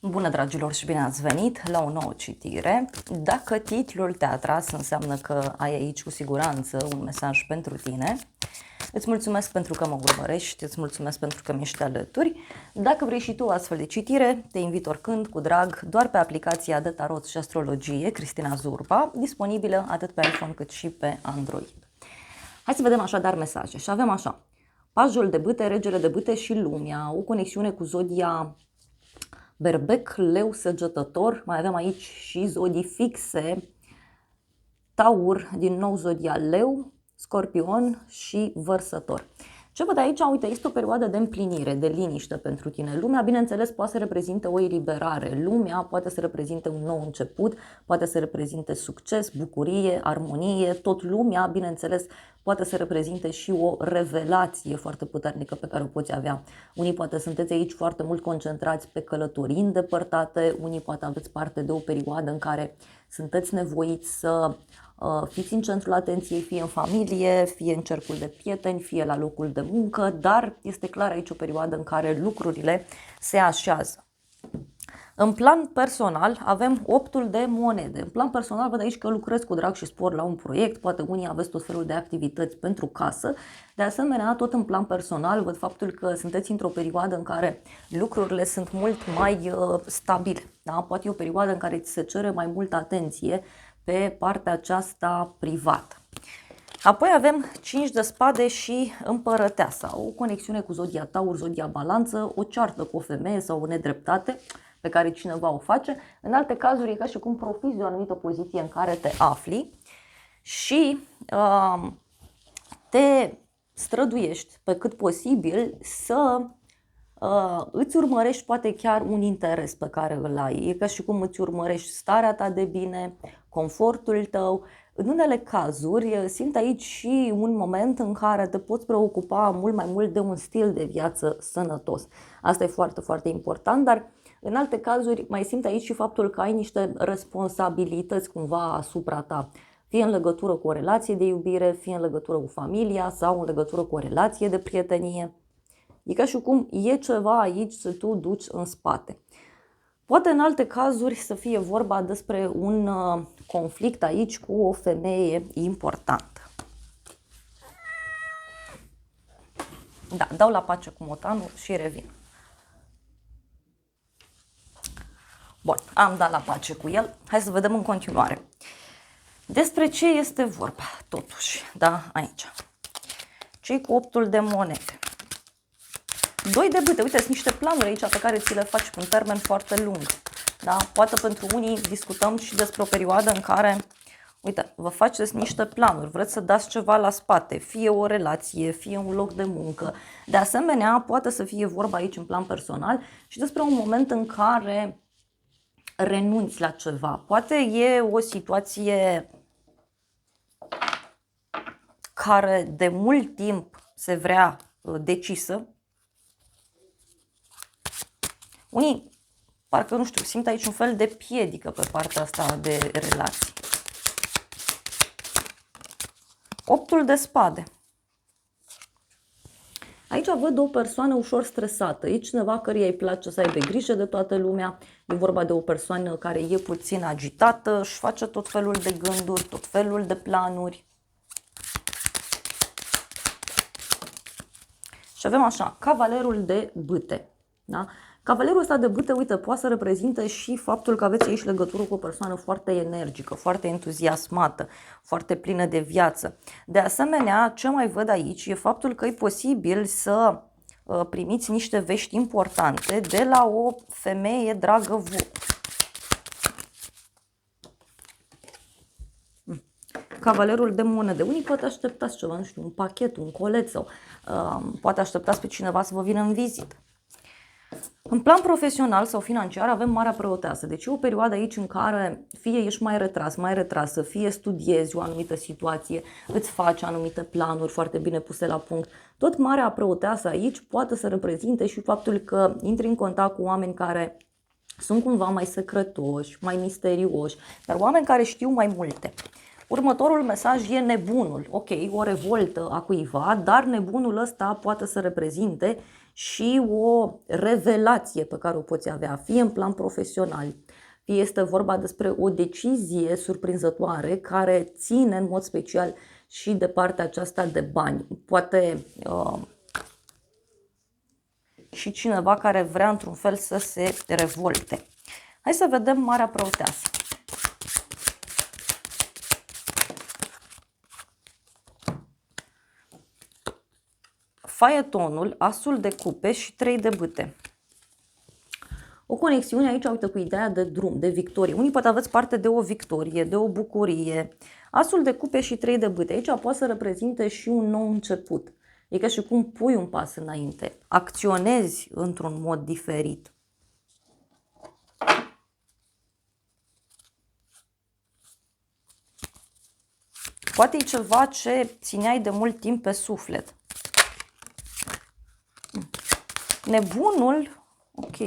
Bună, dragilor, și bine ați venit la o nouă citire. Dacă titlul te-a atras, înseamnă că ai aici cu siguranță un mesaj pentru tine. Îți mulțumesc pentru că mă urmărești, îți mulțumesc pentru că mi-ești alături. Dacă vrei și tu astfel de citire, te invit oricând, cu drag, doar pe aplicația de tarot și astrologie, Cristina Zurba, disponibilă atât pe iPhone cât și pe Android. Hai să vedem așadar mesaje. Și avem așa: Pajul de bâte, regele de bâte și lumea, o conexiune cu zodia Berbec, Leu, Săgetător, mai avem aici și zodii fixe, Taur, din nou zodia Leu, Scorpion și Vărsător. Ce văd aici? Uite, este o perioadă de împlinire, de liniște pentru tine. Lumea, bineînțeles, poate să reprezinte o eliberare. Lumea poate să reprezinte un nou început, poate să reprezinte succes, bucurie, armonie. Tot lumea, bineînțeles, poate să reprezinte și o revelație foarte puternică pe care o poți avea. Unii poate sunteți aici foarte mult concentrați pe călătorii îndepărtate, unii poate aveți parte de o perioadă în care sunteți nevoiți să fiți în centrul atenției, fie în familie, fie în cercul de prieteni, fie la locul de muncă, dar este clar aici o perioadă în care lucrurile se așează. În plan personal avem 8-ul de monede. În plan personal văd aici că lucrez cu drag și spor la un proiect, poate unii aveți tot felul de activități pentru casă. De asemenea, tot în plan personal văd faptul că sunteți într-o perioadă în care lucrurile sunt mult mai stabile. Da? Poate e o perioadă în care ți se cere mai multă atenție pe partea aceasta privată. Apoi avem 5 de spade și împărăteasa, o conexiune cu zodia Taur, zodia Balanță, o ceartă cu o femeie sau o nedreptate pe care cineva o face. În alte cazuri e ca și cum profiți de o anumită poziție în care te afli și te străduiești pe cât posibil să îți urmărești poate chiar un interes pe care îl ai. E ca și cum îți urmărești starea ta de bine, confortul tău. În unele cazuri simt aici și un moment în care te poți preocupa mult mai mult de un stil de viață sănătos. Asta e foarte, foarte important, dar în alte cazuri mai simt aici și faptul că ai niște responsabilități cumva asupra ta. Fie în legătură cu o relație de iubire, fie în legătură cu familia sau în legătură cu o relație de prietenie. E ca și cum e ceva aici să tu duci în spate. Poate în alte cazuri să fie vorba despre un conflict aici cu o femeie importantă. Da, dau la pace cu motanul și revin. Bun, am dat la pace cu el. Hai să vedem în continuare. Despre ce este vorba, totuși, da, aici. Cei cu 8-ul de monede. 2 de bâte, uite, sunt niște planuri aici pe care ți le faci pe un termen foarte lung. Da? Poate pentru unii discutăm și despre o perioadă în care, uite, vă faceți niște planuri, vreți să dați ceva la spate, fie o relație, fie un loc de muncă. De asemenea, poate să fie vorba aici în plan personal și despre un moment în care renunți la ceva. Poate e o situație care de mult timp se vrea decisă. Unii, parcă, nu știu, simt aici un fel de piedică pe partea asta de relații. 8-ul de spade. Aici văd o persoană ușor stresată. E cineva căruia îi place să aibă grijă de toată lumea. E vorba de o persoană care e puțin agitată, își face tot felul de gânduri, tot felul de planuri. Și avem așa, cavalerul de bâte. Da? Cavalerul ăsta de bâte, uite, poate să reprezinte și faptul că aveți aici legătură cu o persoană foarte energică, foarte entuziasmată, foarte plină de viață. De asemenea, ce mai văd aici e faptul că e posibil să primiți niște vești importante de la o femeie dragă vouă. Cavalerul de monede. Unii poate așteptați ceva, nu știu, un pachet, un colet sau poate așteptați pe cineva să vă vină în vizită. În plan profesional sau financiar avem Marea Preoteasă, deci e o perioadă aici în care fie ești mai retras, mai retrasă, fie studiezi o anumită situație, îți faci anumite planuri foarte bine puse la punct. Tot Marea Preoteasă aici poate să reprezinte și faptul că intri în contact cu oameni care sunt cumva mai secretoși, mai misterioși, dar oameni care știu mai multe. Următorul mesaj e nebunul. Ok, o revoltă a cuiva, dar nebunul ăsta poate să reprezinte și o revelație pe care o poți avea, fie în plan profesional, fie este vorba despre o decizie surprinzătoare care ține în mod special și de partea aceasta de bani. Poate și cineva care vrea într-un fel să se revolte. Hai să vedem Marea Preoteasă. Faetonul, asul de cupe și 3 de bâte. O conexiune aici, uite, cu ideea de drum, de victorie. Unii poate aveți parte de o victorie, de o bucurie. Asul de cupe și 3 de bâte. Aici poate să reprezinte și un nou început. E ca și cum pui un pas înainte. Acționezi într-un mod diferit. Poate e ceva ce țineai de mult timp pe suflet. Nebunul, ok.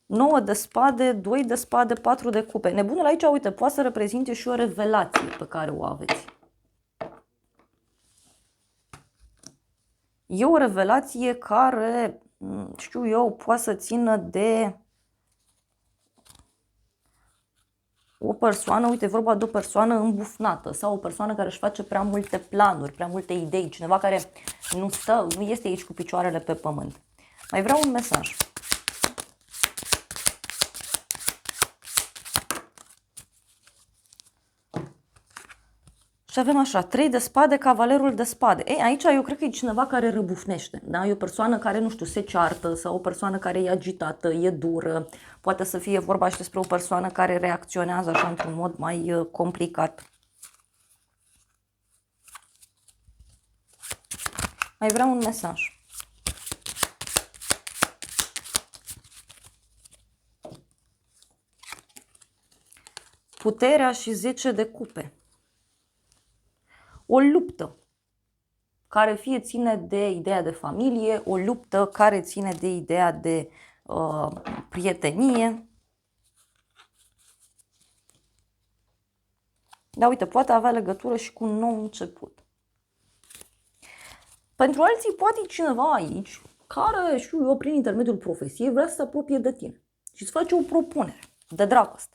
9 de spade, 2 de spade, 4 de cupe. Nebunul aici, uite, poate să reprezinte și o revelație pe care o aveți. E o revelație care, știu eu, poate să țină de o persoană, uite, vorba de o persoană îmbufnată sau o persoană care își face prea multe planuri, prea multe idei, cineva care nu este aici cu picioarele pe pământ. Mai vreau un mesaj. Și avem așa, 3 de spade, cavalerul de spade. Ei, aici eu cred că e cineva care răbufnește, da? E o persoană care, nu știu, se ceartă sau o persoană care e agitată, e dură. Poate să fie vorba și despre o persoană care reacționează așa într-un mod mai complicat. Mai vreau un mesaj. Puterea și 10 de cupe. O luptă care fie ține de ideea de familie, o luptă care ține de ideea de prietenie. Dar uite, poate avea legătură și cu un nou început. Pentru alții poate cineva aici care, știu eu, prin intermediul profesiei vrea să se apropie de tine și îți face o propunere de dragoste.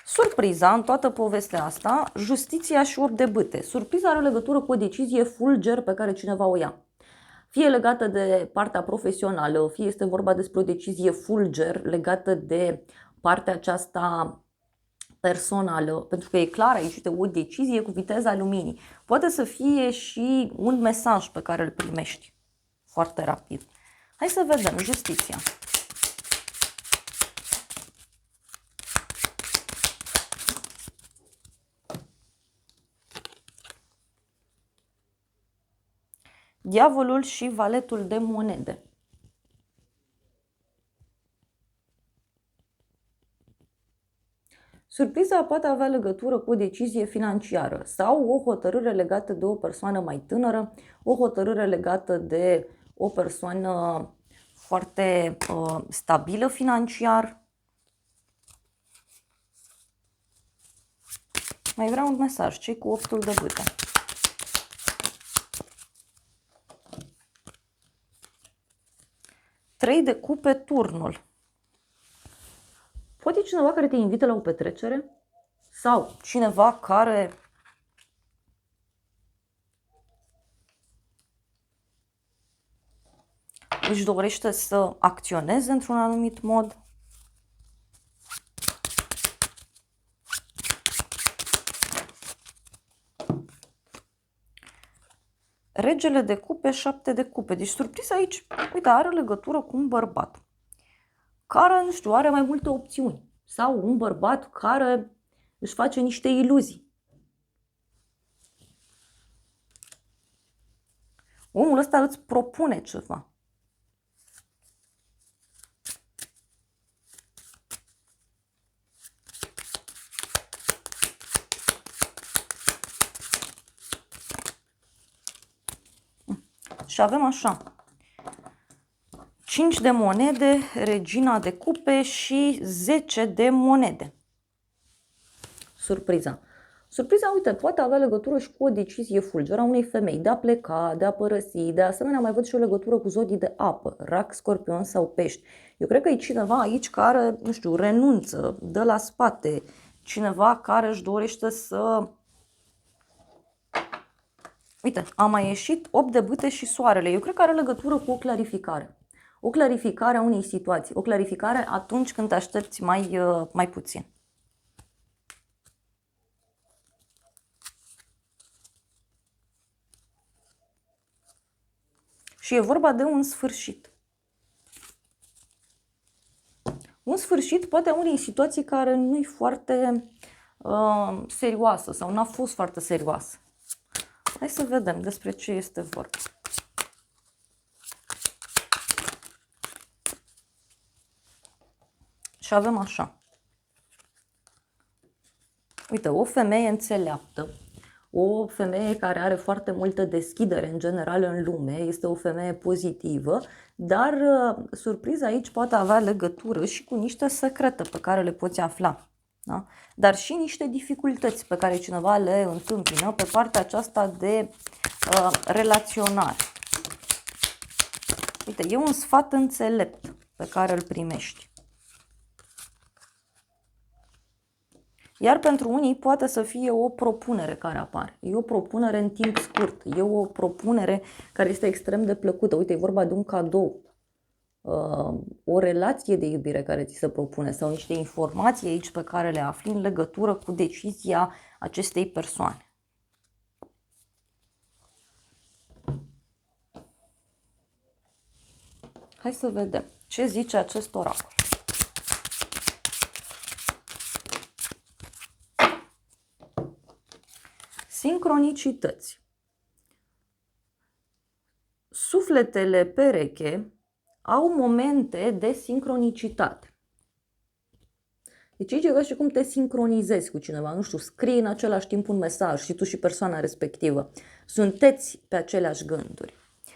Surpriza în toată povestea asta, justiția și 8 de bâte. Surpriza are legătură cu o decizie fulger pe care cineva o ia. Fie legată de partea profesională, fie este vorba despre o decizie fulger legată de partea aceasta personală, pentru că e clar aici, uite, o decizie cu viteza luminii. Poate să fie și un mesaj pe care îl primești foarte rapid. Hai să vedem, justiția. Diavolul și valetul de monede. Surpriza poate avea legătură cu o decizie financiară sau o hotărâre legată de o persoană mai tânără, o hotărâre legată de o persoană foarte stabilă financiar. Mai vreau un mesaj, ce cu 8-ul de bâte? Trei de cupe, turnul. Poate cineva care te invită la o petrecere sau cineva care își dorește să acționeze într-un anumit mod. Regele de cupe, 7 de cupe. Deci surpriza aici, uite, are legătură cu un bărbat care, nu știu, are mai multe opțiuni. Sau un bărbat care își face niște iluzii. Omul ăsta îți propune ceva. Și avem așa, 5 de monede, regina de cupe și 10 de monede. Surpriza. Surpriza, uite, poate avea legătură și cu o decizie fulgeră a unei femei de a pleca, de a părăsi. De asemenea, mai văd și o legătură cu zodii de apă, rac, scorpion sau pești. Eu cred că e cineva aici care, nu știu, renunță, dă la spate, cineva care își dorește să... Uite, a mai ieșit 8 de bâte și soarele. Eu cred că are legătură cu o clarificare. O clarificare a unei situații. O clarificare atunci când te aștepți mai puțin. Și e vorba de un sfârșit. Un sfârșit poate a unei situații care nu e foarte serioasă sau n-a fost foarte serioasă. Hai să vedem despre ce este vorba. Și avem așa. Uite, o femeie înțeleaptă, o femeie care are foarte multă deschidere în general în lume, este o femeie pozitivă, dar surpriza aici poate avea legătură și cu niște secrete pe care le poți afla. Da? Dar și niște dificultăți pe care cineva le întâmpină pe partea aceasta de relaționare. Uite, e un sfat înțelept pe care îl primești. Iar pentru unii poate să fie o propunere care apare. E o propunere în timp scurt. E o propunere care este extrem de plăcută. Uite, e vorba de un cadou. O relație de iubire care ți se propune sau niște informații aici pe care le afli în legătură cu decizia acestei persoane. Hai să vedem ce zice acest oracol. Sincronicități. Sufletele pereche au momente de sincronicitate. Deci aici e ca și cum te sincronizezi cu cineva, nu știu, scrii în același timp un mesaj și tu și persoana respectivă. Sunteți pe aceleași gânduri.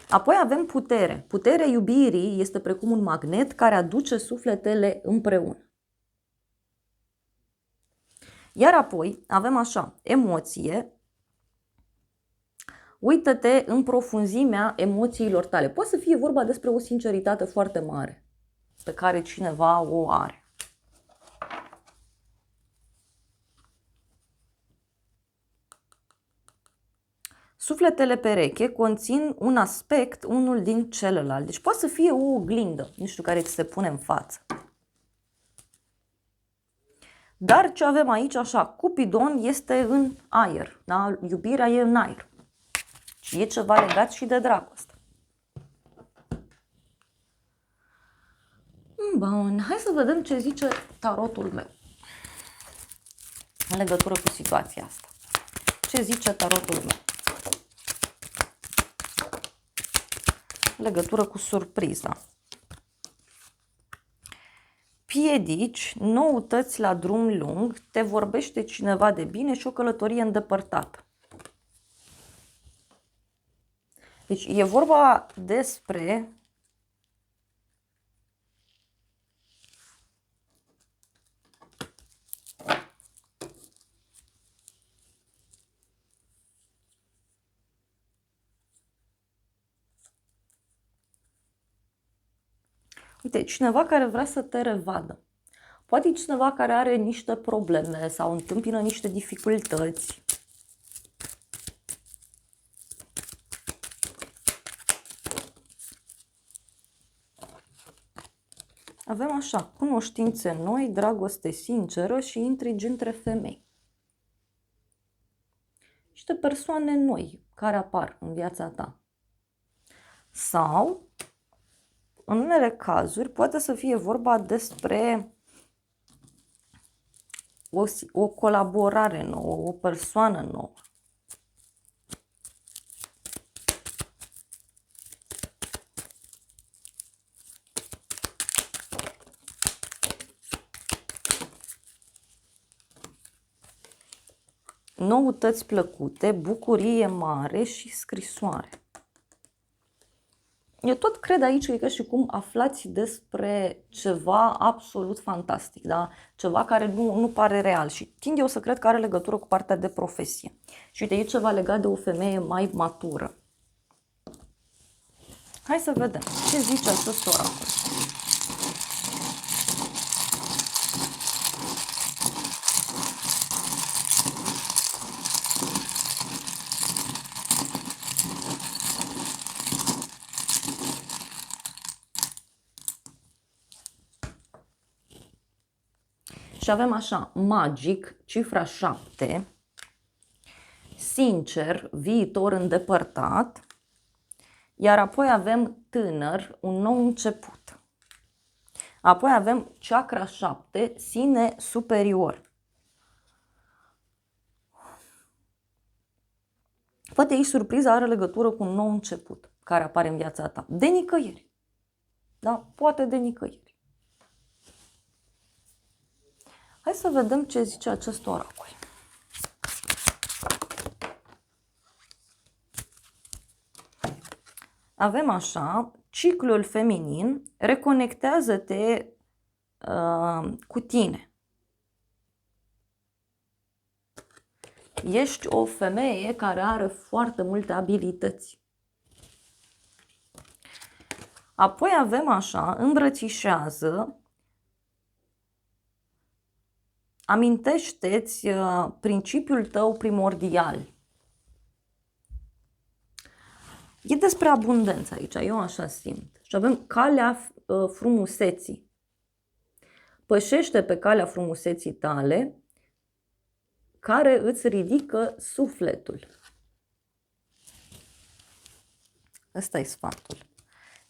Apoi avem putere. Puterea iubirii este precum un magnet care aduce sufletele împreună. Iar apoi avem așa, emoție. Uită-te în profunzimea emoțiilor tale. Poate să fie vorba despre o sinceritate foarte mare pe care cineva o are. Sufletele pereche conțin un aspect unul din celălalt. Deci poate să fie o oglindă, nu știu, care ți se pune în față. Dar ce avem aici, așa, Cupidon este în aer, da? Iubirea e în aer. Și e ceva legat și de dragoste. Bun, hai să vedem ce zice tarotul meu în legătură cu situația asta. Ce zice tarotul meu în legătură cu surpriza. Piedici, noutăți la drum lung, te vorbește cineva de bine și o călătorie îndepărtată. Deci e vorba despre uite, cineva care vrea să te revadă. Poate cineva care are niște probleme sau întâmpină niște dificultăți. Avem așa, cunoștințe noi, dragoste sinceră și intrigi între femei. Niște persoane noi care apar în viața ta. Sau, în unele cazuri, poate să fie vorba despre o colaborare nouă, o persoană nouă. Noutăți plăcute, bucurie mare și scrisoare. Eu tot cred aici că e ca și cum aflați despre ceva absolut fantastic, da? Ceva care nu pare real și tind eu să cred că are legătură cu partea de profesie. Și uite, e ceva legat de o femeie mai matură. Hai să vedem ce zice acest oracol. Și avem așa, magic, cifra 7, sincer, viitor îndepărtat, iar apoi avem tânăr, un nou început. Apoi avem chakra 7, sine superior. Poate aici surpriza are legătură cu un nou început care apare în viața ta. De nicăieri. Da? Poate de nicăieri. Hai să vedem ce zice acest oracol. Avem așa, ciclul feminin, reconectează-te cu tine. Ești o femeie care are foarte multe abilități. Apoi avem așa, îmbrățișează, amintește-ți principiul tău primordial. E despre abundență aici, eu așa simt. Și avem calea frumuseții. Pășește pe calea frumuseții tale, care îți ridică sufletul. Ăsta e sfatul.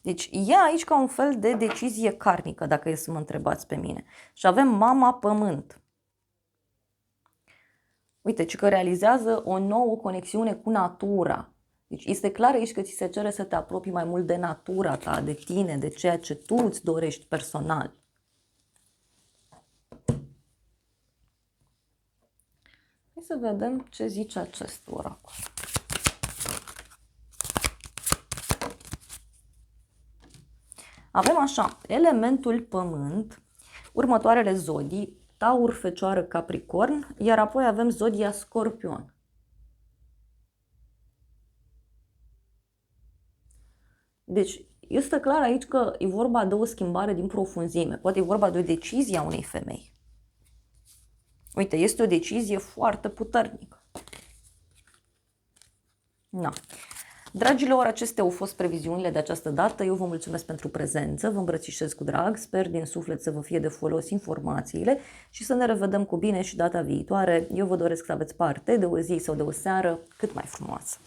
Deci e aici ca un fel de decizie karmică, dacă e să mă întrebați pe mine. Și avem mama pământ. Uite, ci că realizează o nouă conexiune cu natura. Deci este clar aici că ți se cere să te apropii mai mult de natura ta, de tine, de ceea ce tu îți dorești personal. Hai să vedem ce zice acest oracol. Avem așa, elementul pământ, următoarele zodii, Taur, Fecioară, Capricorn, iar apoi avem zodia Scorpion. Deci este clar aici că e vorba de o schimbare din profunzime, poate e vorba de o decizie a unei femei. Uite, este o decizie foarte puternică. Na. Dragilor, acestea au fost previziunile de această dată. Eu vă mulțumesc pentru prezență, vă îmbrățișez cu drag, sper din suflet să vă fie de folos informațiile și să ne revedem cu bine și data viitoare. Eu vă doresc să aveți parte de o zi sau de o seară cât mai frumoasă.